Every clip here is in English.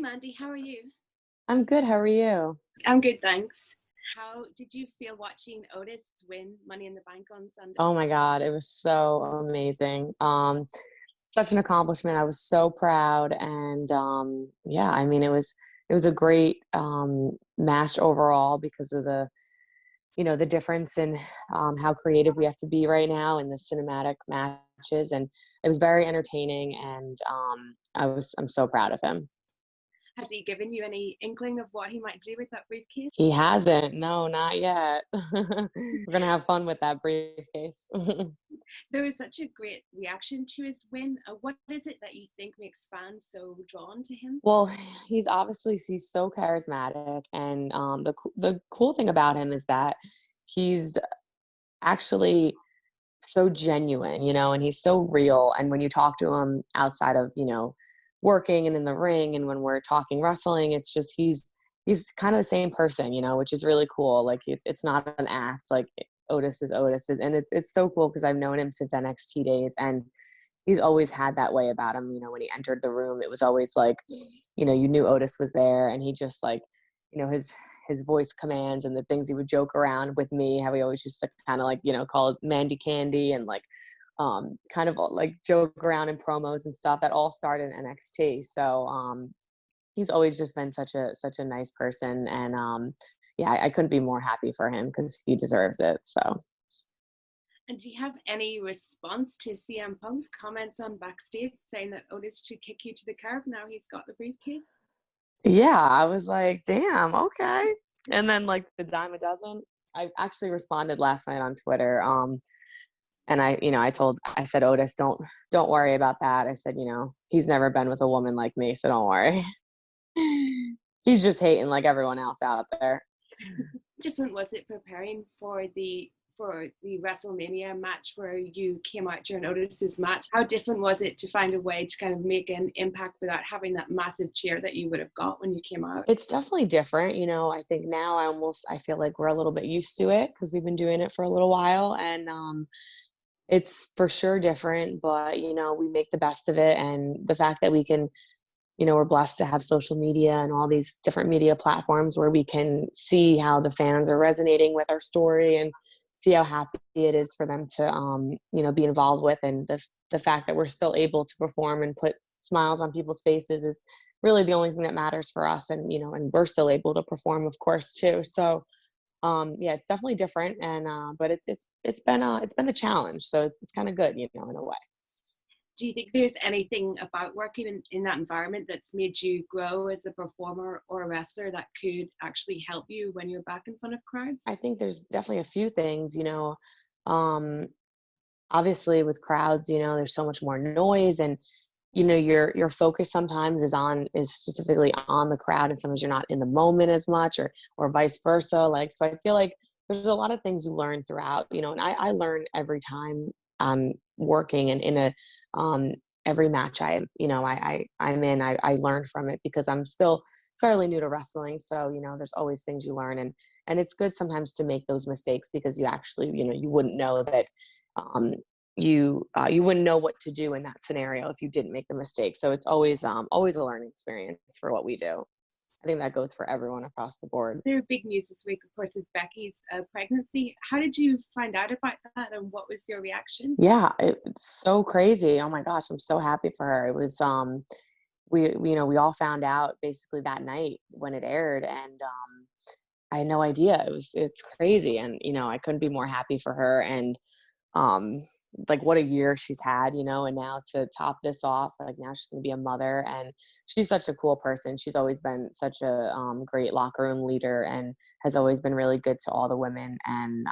Mandy, how are you? I'm good. How are you? I'm good, thanks. How did you feel watching Otis win Money in the Bank on Sunday? Oh my God, it was so amazing. Such an accomplishment. I was so proud, and yeah, I mean, it was a great match overall because of the difference in how creative we have to be right now in the cinematic matches, and it was very entertaining, and I'm so proud of him. Has he given you any inkling of what he might do with that briefcase? He hasn't. No, not yet. We're gonna have fun with that briefcase. There was such a great reaction to his win. What is it that you think makes fans so drawn to him? Well, he's so charismatic, and the cool thing about him is that he's actually so genuine, and he's so real. And when you talk to him outside of working and in the ring, and when we're talking wrestling, it's just he's kind of the same person, which is really cool. Like it's not an act. Like Otis is Otis, and it's so cool because I've known him since NXT days, and he's always had that way about him. When he entered the room, it was always like, you knew Otis was there, and he just like, his voice commands and the things he would joke around with me, how he always used to kind of like, call it Mandy Candy, and like, kind of like joke around in promos and stuff. That all started in NXT. So, he's always just been such a nice person, and yeah, I couldn't be more happy for him because he deserves it. So. And do you have any response to CM Punk's comments on backstage saying that Otis should kick you to the curb now he's got the briefcase? Yeah, I was like, damn, okay. And then like the dime a dozen, I actually responded last night on Twitter. And I said, Otis, don't worry about that. I said, he's never been with a woman like me, so don't worry. He's just hating like everyone else out there. Different was it preparing for the WrestleMania match where you came out during Otis's match? How different was it to find a way to kind of make an impact without having that massive cheer that you would have got when you came out? It's definitely different. I think now I feel like we're a little bit used to it because we've been doing it for a little while, and it's for sure different, but we make the best of it. And the fact that we can, we're blessed to have social media and all these different media platforms where we can see how the fans are resonating with our story and see how happy it is for them to, be involved with. And the fact that we're still able to perform and put smiles on people's faces is really the only thing that matters for us. And, and we're still able to perform, of course, too. So, yeah, it's definitely different. And, but it's been a challenge. So it's kind of good, in a way. Do you think there's anything about working in that environment that's made you grow as a performer or a wrestler that could actually help you when you're back in front of crowds? I think there's definitely a few things, obviously with crowds, there's so much more noise, and, your focus sometimes is specifically on the crowd, and sometimes you're not in the moment as much, or vice versa. Like, so I feel like there's a lot of things you learn throughout, and I learn every time I'm working, and in a, every match I'm in, I learn from it because I'm still fairly new to wrestling. So, there's always things you learn, and it's good sometimes to make those mistakes because you actually, you wouldn't know that, you wouldn't know what to do in that scenario if you didn't make the mistake. So it's always a learning experience for what we do. I think that goes for everyone across the board. There big news this week, of course, is Becky's pregnancy. How did you find out about that, and what was your reaction? Yeah, it's so crazy. Oh my gosh, I'm so happy for her. It was we all found out basically that night when it aired, and I had no idea. It's crazy, and I couldn't be more happy for her. And like what a year she's had, and now to top this off, like now she's gonna be a mother, and she's such a cool person. She's always been such a great locker room leader, and has always been really good to all the women, and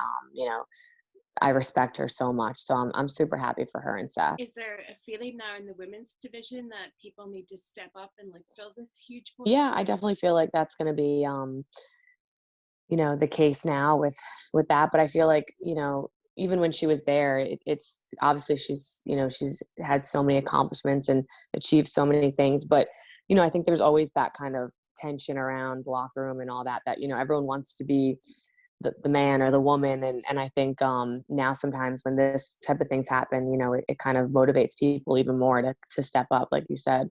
I respect her so much. So I'm super happy for her and Seth. Is there a feeling now in the women's division that people need to step up and like fill this huge void? Yeah, I definitely feel like that's going to be the case now with that. But I feel like even when she was there, it's obviously she's had so many accomplishments and achieved so many things. But I think there's always that kind of tension around the locker room and all that everyone wants to be the man or the woman, and I think now sometimes when this type of things happen, it kind of motivates people even more to step up, like you said.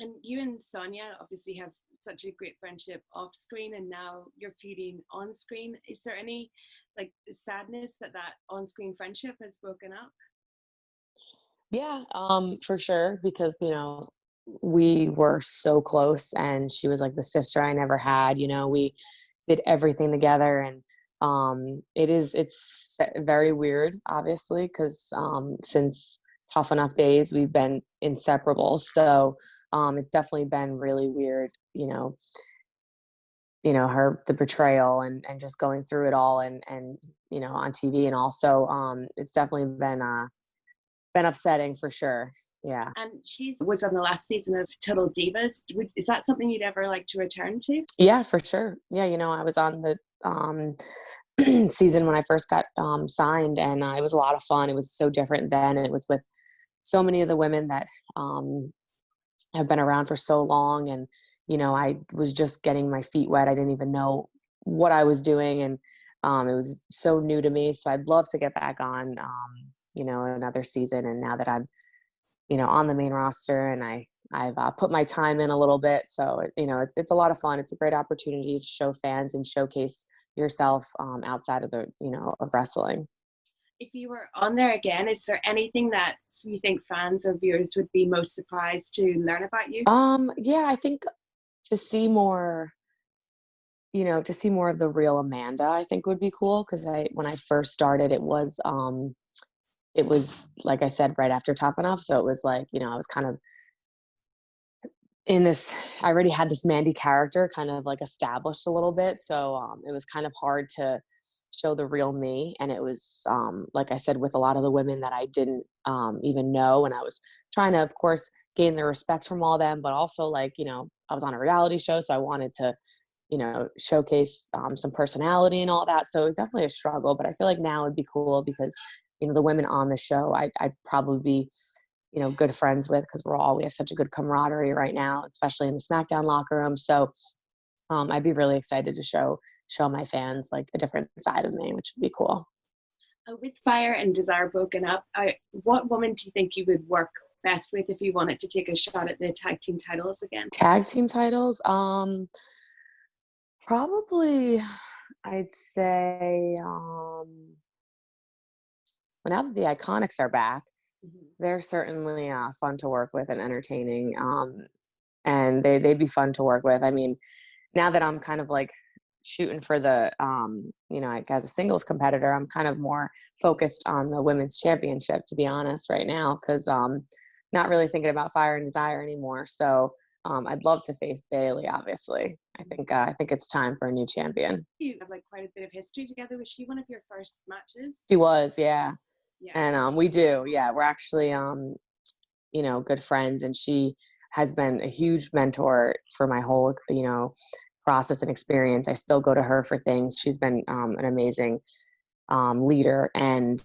And you and Sonya obviously have such a great friendship off screen, and now you're feuding on screen. Is there any like sadness that on screen friendship has broken up? Yeah, for sure, because, we were so close and she was like the sister I never had, we did everything together. And it's very weird, obviously, because since Tough Enough days, we've been inseparable. So it's definitely been really weird, the betrayal and just going through it all and on TV. And also it's definitely been upsetting for sure. Yeah. And she was on the last season of Total Divas. Is that something you'd ever like to return to? Yeah, for sure. Yeah, I was on the season when I first got signed, and it was a lot of fun. It was so different then. It was with so many of the women that have been around for so long, and I was just getting my feet wet. I didn't even know what I was doing, and it was so new to me. So I'd love to get back on another season. And now that I'm on the main roster, and I've put my time in a little bit. So, it's a lot of fun. It's a great opportunity to show fans and showcase yourself outside of of wrestling. If you were on there again, is there anything that you think fans or viewers would be most surprised to learn about you? Yeah, I think to see more, of the real Amanda, I think would be cool. Cause when I first started, it was, like I said, right after Top Enough. So it was like, I was kind of I already had this Mandy character kind of like established a little bit. So it was kind of hard to show the real me. And it was, like I said, with a lot of the women that I didn't even know. And I was trying to, of course, gain the respect from all them, but also like, I was on a reality show. So I wanted to, showcase some personality and all that. So it was definitely a struggle, but I feel like now it'd be cool because, the women on the show, I'd probably be, good friends with, because we have such a good camaraderie right now, especially in the SmackDown locker room. So I'd be really excited to show my fans like a different side of me, which would be cool. With Fire and Desire broken up, what woman do you think you would work best with if you wanted to take a shot at the tag team titles again? Tag team titles? Probably, I'd say, well, now that the Iconics are back, they're certainly fun to work with and entertaining. And they'd be fun to work with. I mean, now that I'm kind of like shooting for the, like as a singles competitor, I'm kind of more focused on the women's championship, to be honest, right now, because not really thinking about Fire and Desire anymore. So I'd love to face Bayley, obviously. I think it's time for a new champion. You have like quite a bit of history together. Was she one of your first matches? She was, yeah. Yeah. And we do, yeah. We're actually, good friends, and she has been a huge mentor for my whole, process and experience. I still go to her for things. She's been an amazing leader, and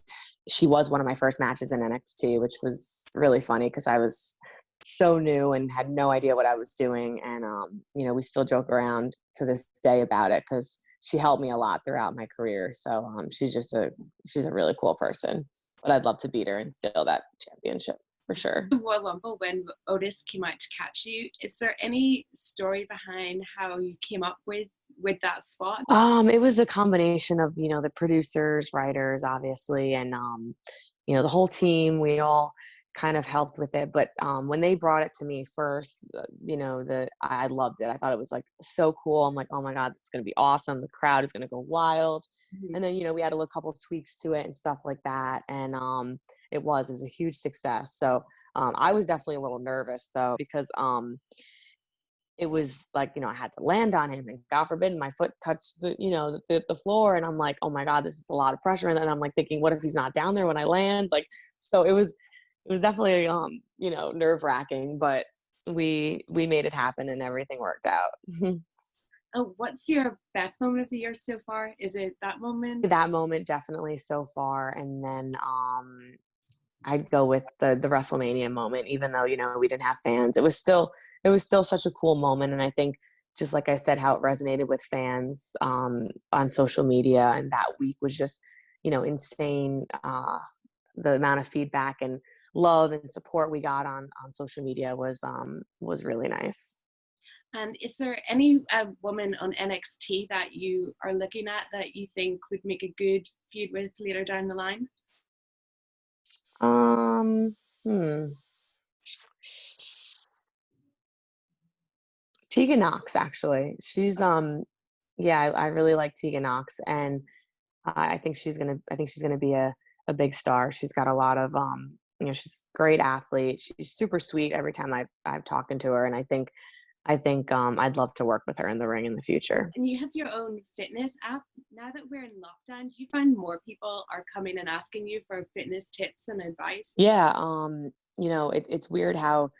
she was one of my first matches in NXT, which was really funny because I was so new and had no idea what I was doing. And, we still joke around to this day about it because she helped me a lot throughout my career. So she's a really cool person, but I'd love to beat her and steal that championship for sure. Royal Rumble, when Otis came out to catch you, is there any story behind how you came up with that spot? It was a combination of, the producers, writers, obviously, and, the whole team. We all kind of helped with it. But when they brought it to me first, I loved it. I thought it was like so cool. I'm like, oh my God, this is going to be awesome. The crowd is going to go wild. Mm-hmm. And then, we had a couple tweaks to it and stuff like that. And it was a huge success. So I was definitely a little nervous though, because it was like, I had to land on him, and God forbid my foot touched the floor. And I'm like, oh my God, this is a lot of pressure. And then I'm like thinking, what if he's not down there when I land? Like, so it was definitely, nerve wracking, but we made it happen and everything worked out. Oh, what's your best moment of the year so far? Is it that moment? That moment, definitely so far. And then, I'd go with the WrestleMania moment, even though, we didn't have fans. It was still such a cool moment. And I think, just like I said, how it resonated with fans on social media, and that week was just, insane. The amount of feedback and love and support we got on social media was really nice. And is there any woman on NXT that you are looking at that you think would make a good feud with later down the line? Um, hmm. Tegan Knox, actually. Yeah, I really like Tegan Knox, and I think she's gonna be a big star. She's got a lot of she's a great athlete. She's super sweet every time I've talked to her, and I think I'd love to work with her in the ring in the future. And you have your own fitness app. Now that we're in lockdown, do you find more people are coming and asking you for fitness tips and advice? Yeah, it's weird how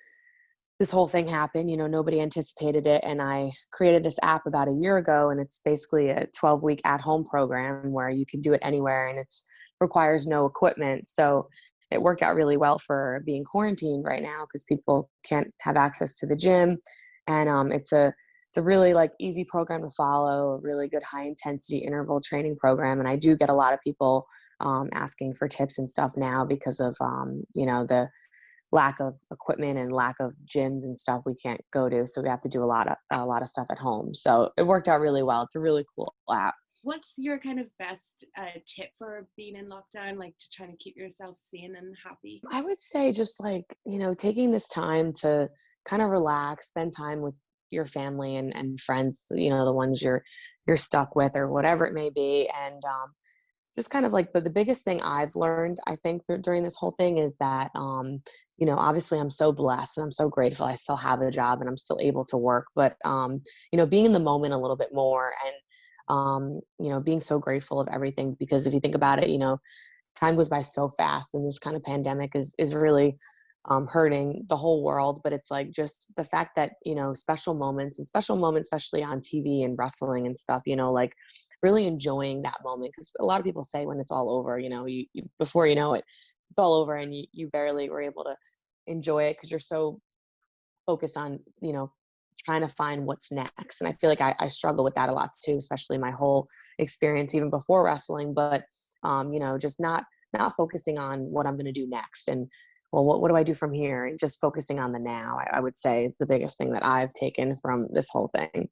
this whole thing happened. Nobody anticipated it, and I created this app about a year ago, and it's basically a 12-week at-home program where you can do it anywhere, and it's requires no equipment. So it worked out really well for being quarantined right now because people can't have access to the gym, and it's a really like easy program to follow, a really good high intensity interval training program, and I do get a lot of people asking for tips and stuff now because of the lack of equipment and lack of gyms and stuff we can't go to, so we have to do a lot of stuff at home. So it worked out really well. It's a really cool app. What's your kind of best tip for being in lockdown, like to try to keep yourself sane and happy? I would say just like taking this time to kind of relax, spend time with your family and friends, the ones you're stuck with or whatever it may be, and just kind of like, but the biggest thing I've learned, I think, during this whole thing is that, obviously I'm so blessed and I'm so grateful I still have a job and I'm still able to work, but, being in the moment a little bit more and, being so grateful of everything, because if you think about it, time goes by so fast, and this kind of pandemic is really hurting the whole world. But it's like just the fact that special moments, especially on TV and wrestling and stuff, like really enjoying that moment, because a lot of people say when it's all over, you before you know it, it's all over, and you barely were able to enjoy it because you're so focused on trying to find what's next. And I feel like I struggle with that a lot too, especially my whole experience even before wrestling. But just not focusing on what I'm going to do next, and well, what do I do from here? And just focusing on the now, I would say, is the biggest thing that I've taken from this whole thing.